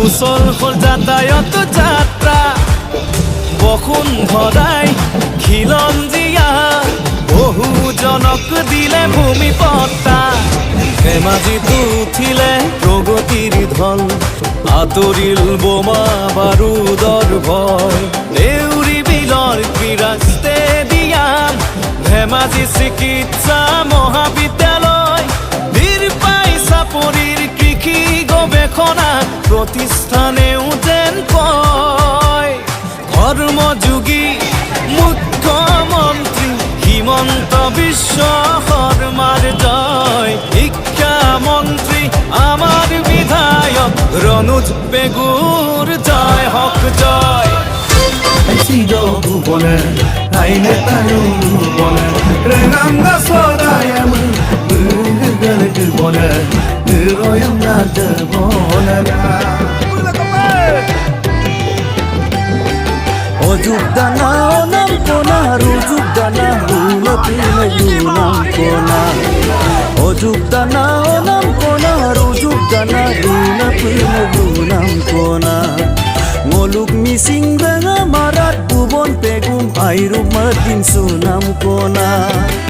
সুচল হল যাতায়াত যাত্ৰা বসুন্ধৰাই খিলঞ্জীয়া বহুজনক দিলে ভূমিপট্টা ধেমাজিতো উঠিলে প্ৰগতিৰ ঢল আঁতৰিল বোমা বাৰুদৰ ভয় দেউৰী বিলৰ ক্ৰীড়া ষ্টেডিয়াম ধেমাজি চিকিৎসা মহাবিদ্যালয় বীৰ পাই চাপৰিৰ কৃষি গৱেষণা প্ৰতিষ্ঠানেও যেন কয় কৰ্মযোগী মুখ্যমন্ত্ৰী হিমন্ত বিশ্ব শৰ্মাৰ জয় শিক্ষামন্ত্ৰী আমাৰ বিধায়ক রনুজ পেগুর জয় হক জয় Sido bone, aine tayu bone, renanga sodayam, gülgül bone, royam nad bone na. Ojuk dana onam kona, rujuk dana hula pina yunam kona. Ojuk dana onam kona, rujuk dana hula pina yunam kona. Ngoluk mising ranga marat bubon pegum airu madin sunam kona.